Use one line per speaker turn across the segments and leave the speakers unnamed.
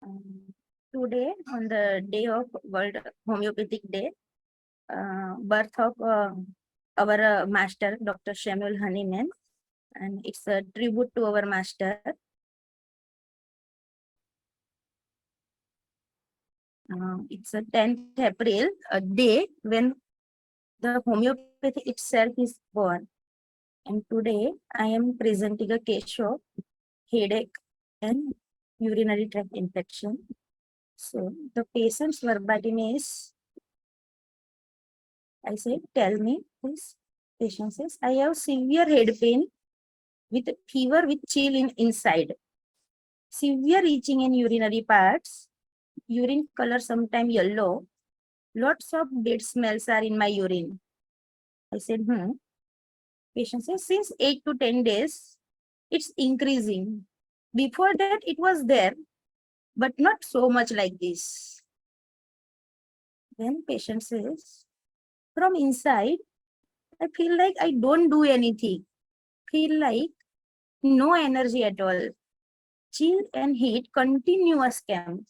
Um, Today, on the day of World Homeopathic Day, birth of our master, Dr. Samuel Hahnemann, and it's a tribute to our master. It's a 10th April, a day when the homeopathy itself is born. And today, I am presenting a case of headache and urinary tract infection. So, the patient's verbatim is, I said, tell me, please. Patient says, I have severe head pain with fever with chill inside, severe itching in urinary parts, urine color sometime yellow, lots of dead smells are in my urine. I said, Patient says, since 8 to 10 days, it's increasing. Before that, it was there, but not so much like this. Then patient says, from inside, I feel like I don't do anything. Feel like no energy at all. Chill and heat continuous camp.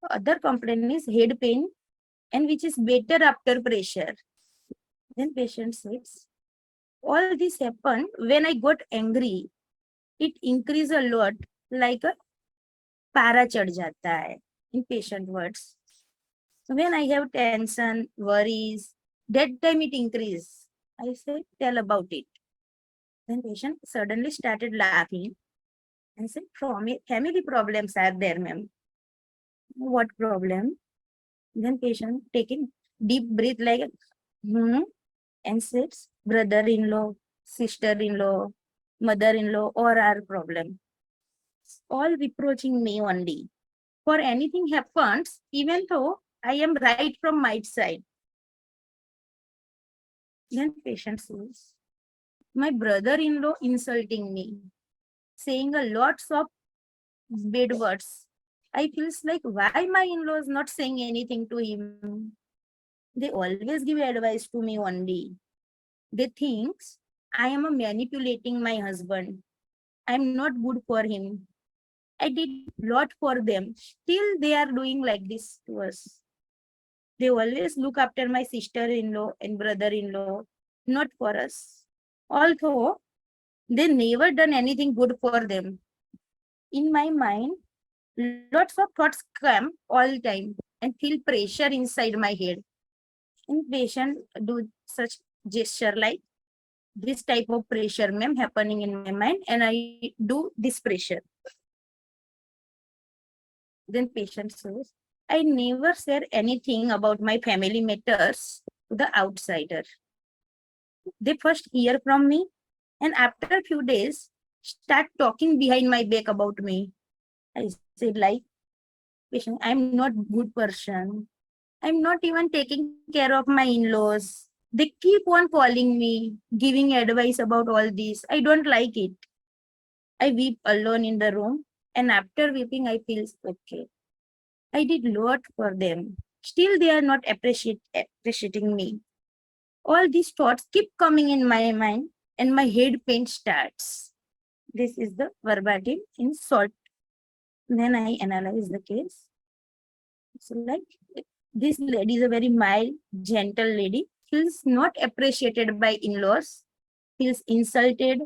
Other complaint is head pain and which is better after pressure. Then patient says, all this happened when I got angry. It increased a lot like a para chad jata hai in patient words. So when I have tension, worries, that time it increase. I said, tell about it. Then patient suddenly started laughing and said, family problems are there, ma'am. What problem? Then patient taking deep breath like and says, brother-in-law, sister-in-law, mother-in-law, or our problem. All reproaching me only. For anything happens, even though I am right from my side. Then patient says, my brother-in-law insulting me, saying a lots of bad words. I feels like why my in-laws not saying anything to him. They always give advice to me only. They think I am manipulating my husband. I'm not good for him. I did lot for them. Still they are doing like this to us. They always look after my sister-in-law and brother-in-law, not for us. Although they never done anything good for them. In my mind, lots of thoughts come all the time and feel pressure inside my head. And patient do such gesture like this type of pressure, ma'am, happening in my mind, and I do this pressure. Then patient says, I never share anything about my family matters to the outsider. They first hear from me, and after a few days, start talking behind my back about me. I said, like, patient, I'm not good person. I'm not even taking care of my in-laws. They keep on calling me, giving advice about all this. I don't like it. I weep alone in the room, and after weeping, I feel okay. I did lot for them. Still, they are not appreciating me. All these thoughts keep coming in my mind, and my head pain starts. This is the verbatim in short. Then I analyze the case. So, like, this lady is a very mild, gentle lady. Feels not appreciated by in-laws. Feels insulted,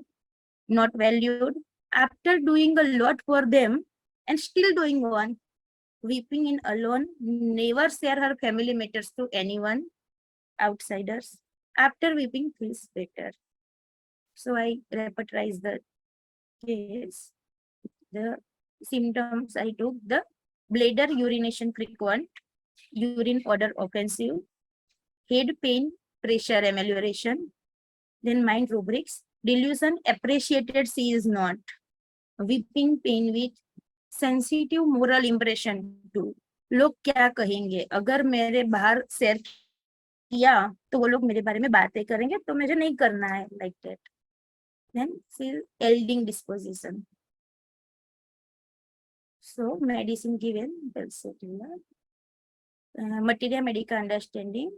not valued. After doing a lot for them, and still doing one, weeping in alone, never share her family matters to anyone, outsiders. After weeping, feels better. So I repetize the case. The symptoms I took, the bladder urination frequent, urine odor offensive, head pain, pressure amelioration, then mind rubrics, delusion appreciated, she is not, weeping pain with sensitive moral impression to लोग क्या कहेंगे अगर मेरे बाहर share किया तो वो लोग मेरे बारे में बातें करेंगे तो मुझे नहीं करना है लाइक दैट देन फील एल्डिंग disposition so medicine given materia medica understanding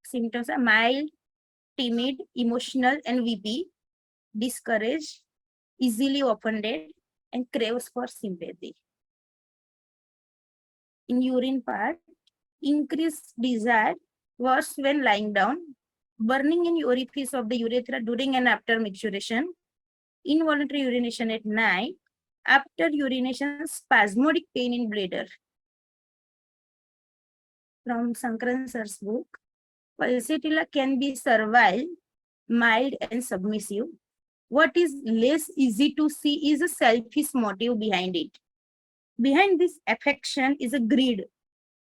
symptoms are mild, timid, emotional and weepy, discouraged, easily offended and craves for sympathy. in urine part, increased desire, worse when lying down, burning in orifice of the urethra during and after micturition, involuntary urination at night, after urination, spasmodic pain in bladder. From Sankaran sir's book, pulsatilla can be servile, mild and submissive. What is less easy to see is a selfish motive behind it. Behind this affection is a greed,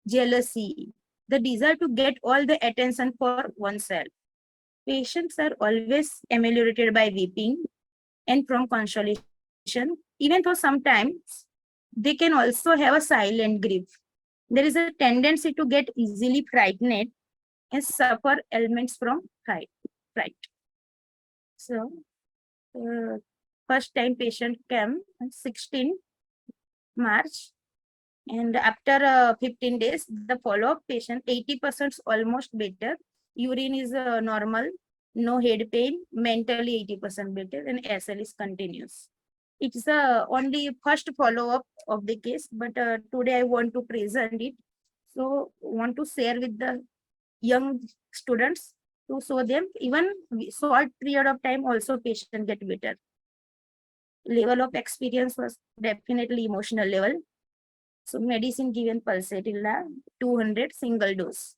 jealousy, the desire to get all the attention for oneself. Patients are always ameliorated by weeping and from consolation, even though sometimes they can also have a silent grief. There is a tendency to get easily frightened and suffer ailments from fright. So, first time patient came on 16 March, and after 15 days, the follow-up patient, 80% almost better. Urine is normal, no head pain, mentally 80% better, and SL is continuous. It's only first follow-up of the case, but today I want to present it. So, want to share with the young students to show them even short period of time also patient get better. Level of experience was definitely emotional level. So medicine given pulsatilla 200 single dose.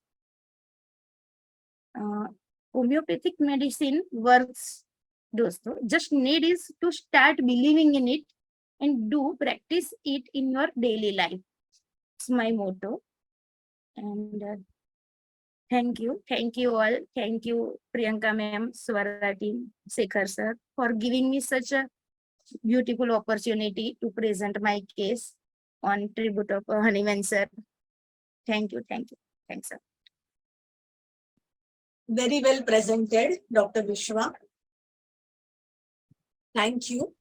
Homeopathic medicine works. Dosto. Just need is to start believing in it and do practice it in your daily life. It's my motto. And thank you all. Thank you Priyanka ma'am, Swara team, Shekhar sir for giving me such a beautiful opportunity to present my case on tribute of Honeyman sir. Thank you. Thanks sir.
Very well presented, Dr. Vishwa. Thank you.